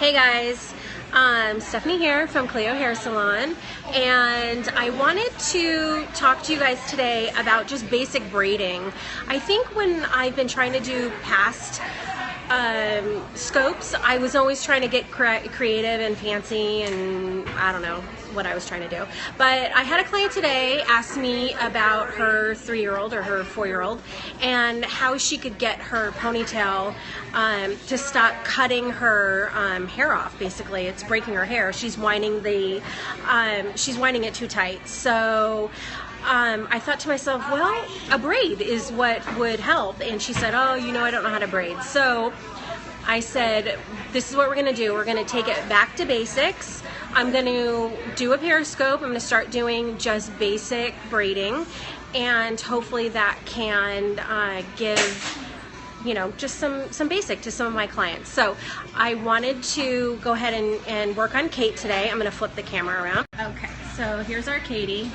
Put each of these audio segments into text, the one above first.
Hey guys, Stephanie here from Cleo Hair Salon, and I wanted to talk to you guys today about just basic braiding. I think when I've been trying to do past scopes, I was always trying to get creative and fancy, and I don't know what I was trying to do. But I had a client today ask me about her 3-year-old or her 4-year-old and how she could get her ponytail to stop cutting her hair off. Basically, it's breaking her hair. She's winding it too tight. So I thought to myself, well, a braid is what would help. And she said, oh, you know, I don't know how to braid. So I said, this is what we're going to do. We're going to take it back to basics. I'm going to do a periscope. I'm going to start doing just basic braiding, and hopefully that can give, you know, just some basic to some of my clients. So I wanted to go ahead and work on Kate today. I'm going to flip the camera around. Okay, so here's our Katie.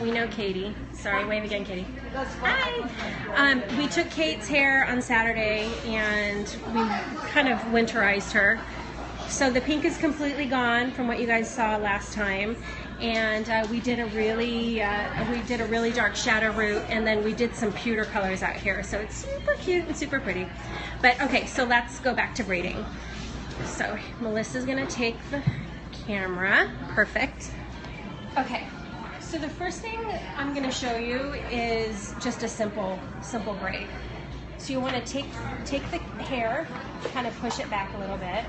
We know Katie. Sorry, wave again, Katie. Hi. We took Kate's hair on Saturday and we kind of winterized her. So the pink is completely gone from what you guys saw last time, and we did a really dark shadow root, and then we did some pewter colors out here. So it's super cute and super pretty. But okay, so let's go back to braiding. So Melissa's gonna take the camera. Perfect. Okay. So the first thing I'm going to show you is just a simple braid. So you want to take the hair, kind of push it back a little bit,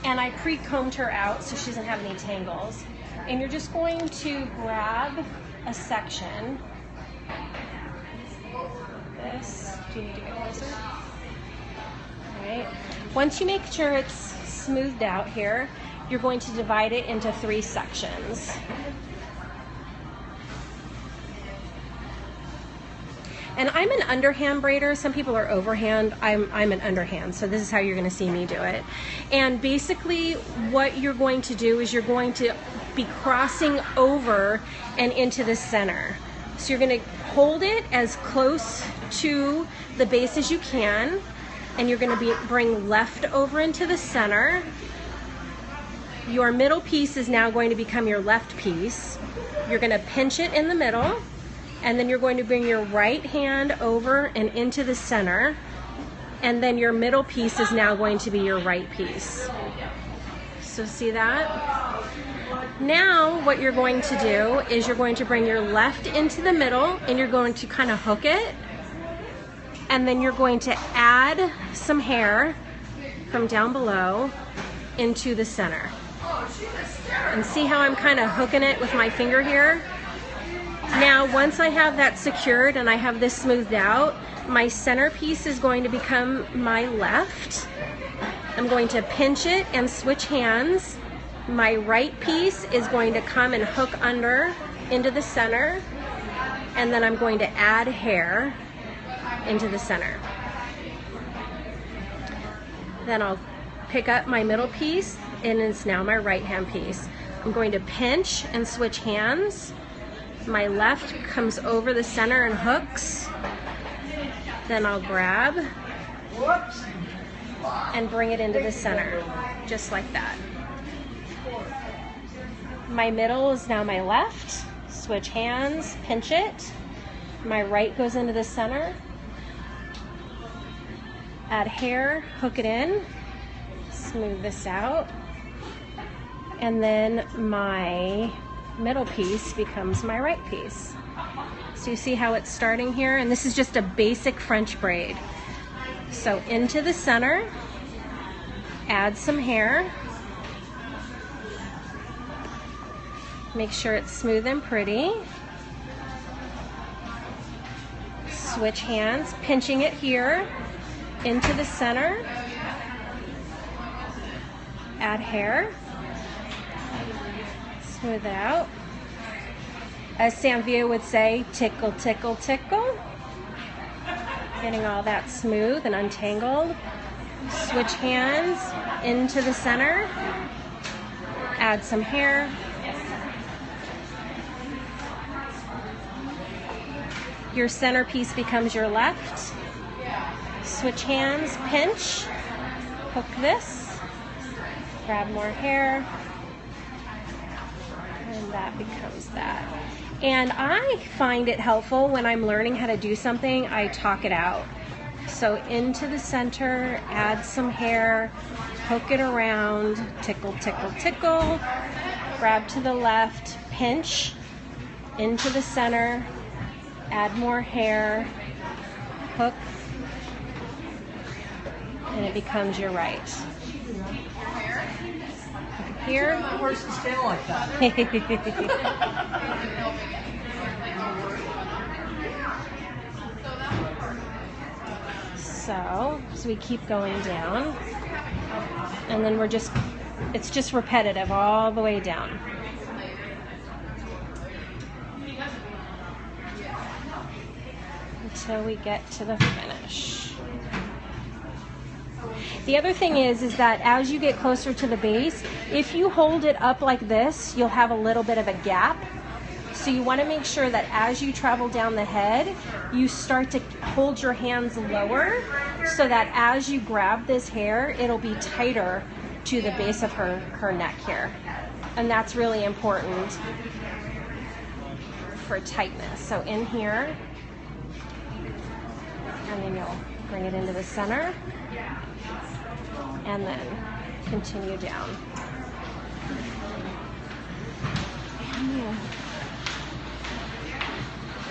and I pre-combed her out so she doesn't have any tangles. And you're just going to grab a section. This. Do you need to get closer? All right. Once you make sure it's smoothed out here, you're going to divide it into 3 sections. And I'm an underhand braider. Some people are overhand. I'm an underhand, so this is how you're going to see me do it. And basically what you're going to do is you're going to be crossing over and into the center. So you're going to hold it as close to the base as you can, and you're going to bring left over into the center. Your middle piece is now going to become your left piece. You're going to pinch it in the middle, and then you're going to bring your right hand over and into the center, and then your middle piece is now going to be your right piece. So see that? Now what you're going to do is you're going to bring your left into the middle, and you're going to kind of hook it, and then you're going to add some hair from down below into the center. And see how I'm kind of hooking it with my finger here? Now, once I have that secured and I have this smoothed out, my center piece is going to become my left. I'm going to pinch it and switch hands. My right piece is going to come and hook under into the center, and then I'm going to add hair into the center. Then I'll pick up my middle piece, and it's now my right hand piece. I'm going to pinch and switch hands. My left comes over the center and hooks. Then I'll grab and bring it into the center, just like that. My middle is now my left. Switch hands, pinch it. My right goes into the center. Add hair, hook it in, smooth this out. And then my middle piece becomes my right piece. So you see how it's starting here? And this is just a basic French braid. So into the center, add some hair. Make sure it's smooth and pretty. Switch hands, pinching it here into the center. Add hair. Smooth it out. As Samvia would say, tickle, tickle, tickle. Getting all that smooth and untangled. Switch hands into the center. Add some hair. Your center piece becomes your left. Switch hands, pinch, hook this. grab more hair, and that becomes that. And I find it helpful when I'm learning how to do something, I talk it out. So into the center, add some hair, poke it around, tickle, tickle, tickle, grab to the left, pinch, into the center, add more hair, hook, and it becomes your right. Here. The horses tail like that. So we keep going down, and then it's just repetitive all the way down. Until we get to the finish. The other thing is that as you get closer to the base, if you hold it up like this, you'll have a little bit of a gap. So you want to make sure that as you travel down the head, you start to hold your hands lower so that as you grab this hair, it'll be tighter to the base of her neck here. And that's really important for tightness. So in here, and then you'll bring it into the center, and then continue down.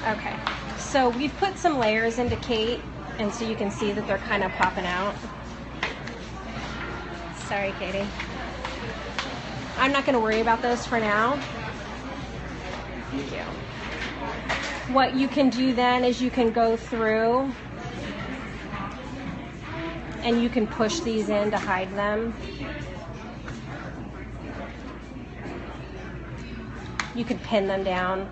Okay, so we've put some layers into Kate, and so you can see that they're kind of popping out. Sorry, Katie. I'm not going to worry about those for now. Thank you. What you can do then is you can go through and you can push these in to hide them. You can pin them down.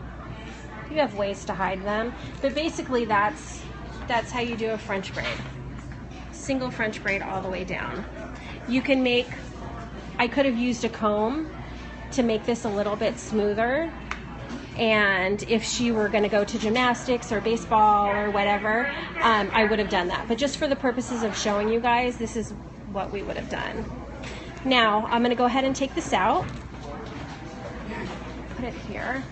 You have ways to hide them, but basically that's how you do a French braid. Single French braid all the way down. You can make, I could have used a comb to make this a little bit smoother, and if she were going to go to gymnastics or baseball or whatever, I would have done that. But just for the purposes of showing you guys, this is what we would have done. Now I'm going to go ahead and take this out, put it here.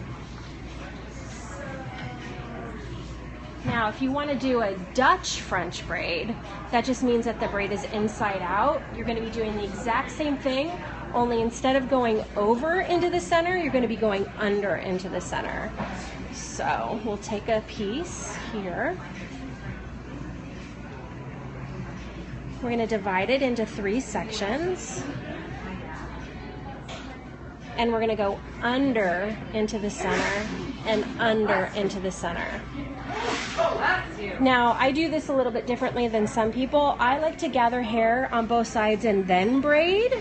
Now, if you want to do a Dutch French braid, that just means that the braid is inside out. You're going to be doing the exact same thing, only instead of going over into the center, you're going to be going under into the center. So we'll take a piece here. We're going to divide it into 3 sections. And we're going to go under into the center and under into the center. Now, I do this a little bit differently than some people. I like to gather hair on both sides and then braid,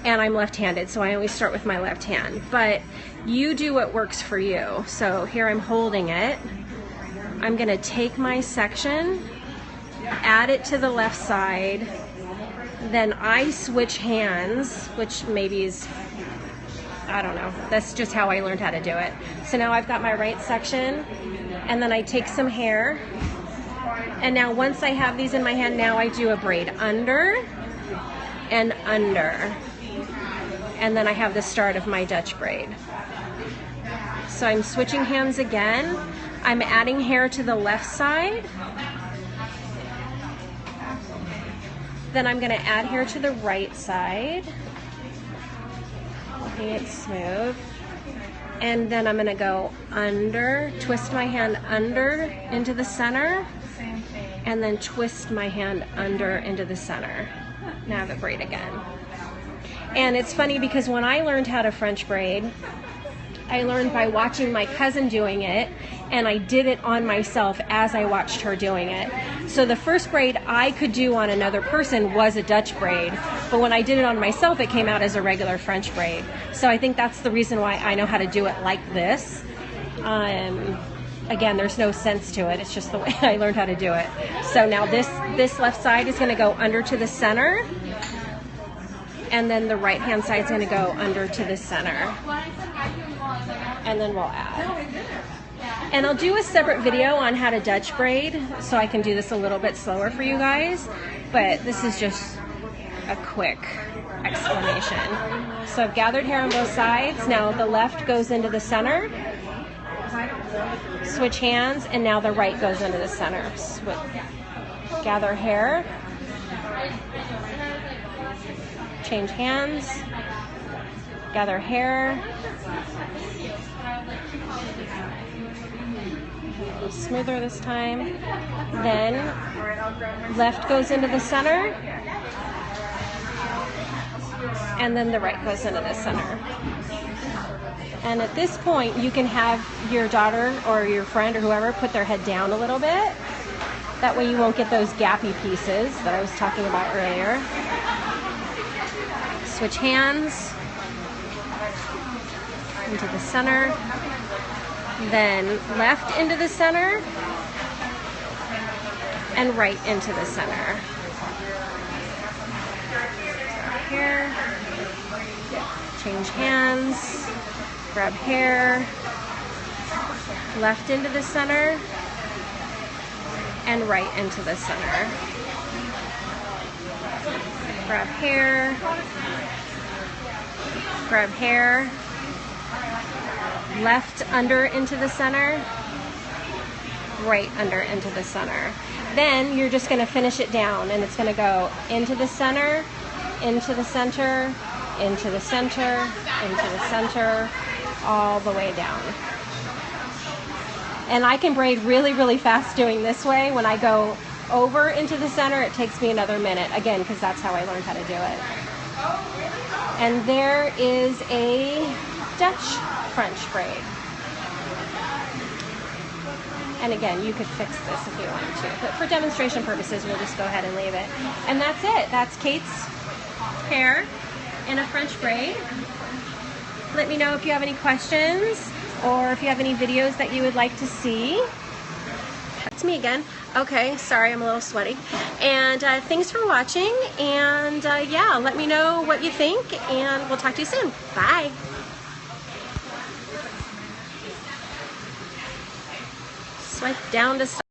and I'm left-handed, so I always start with my left hand. But you do what works for you. So here I'm holding it. I'm going to take my section, add it to the left side, then I switch hands, which maybe is, I don't know, that's just how I learned how to do it. So now I've got my right section, and then I take some hair, and now once I have these in my hand, now I do a braid under and under, and then I have the start of my Dutch braid. So I'm switching hands again. I'm adding hair to the left side, then I'm going to add hair to the right side, making it smooth. And then I'm going to go under, twist my hand under into the center, and then twist my hand under into the center. Now the braid again. And it's funny because when I learned how to French braid, I learned by watching my cousin doing it, and I did it on myself as I watched her doing it. So the first braid I could do on another person was a Dutch braid, but when I did it on myself, it came out as a regular French braid. So I think that's the reason why I know how to do it like this. Again, there's no sense to it. It's just the way I learned how to do it. So now this left side is going to go under to the center, and then the right hand side is going to go under to the center. And then we'll add. And I'll do a separate video on how to Dutch braid, so I can do this a little bit slower for you guys. But this is just a quick explanation. So I've gathered hair on both sides. Now the left goes into the center. Switch hands, and now the right goes into the center. Gather hair. Change hands. Gather hair. Smoother this time. Then left goes into the center, and then the right goes into the center. And at this point, you can have your daughter or your friend or whoever put their head down a little bit. That way you won't get those gappy pieces that I was talking about earlier. Switch hands into the center, then left into the center, and right into the center. Here, change hands, grab hair, left into the center, and right into the center. Grab hair, left under into the center, right under into the center. Then you're just going to finish it down, and it's going to go into the center, into the center, into the center, into the center, all the way down. And I can braid really, really fast doing this way. When I go over into the center, it takes me another minute, again, because that's how I learned how to do it. And there is a Dutch French braid. And again, you could fix this if you wanted to, but for demonstration purposes, we'll just go ahead and leave it. And that's it. That's Kate's hair in a French braid. Let me know if you have any questions or if you have any videos that you would like to see. That's me again. Okay, sorry, I'm a little sweaty. And thanks for watching. And yeah, let me know what you think, and we'll talk to you soon. Bye. Swipe down to stop.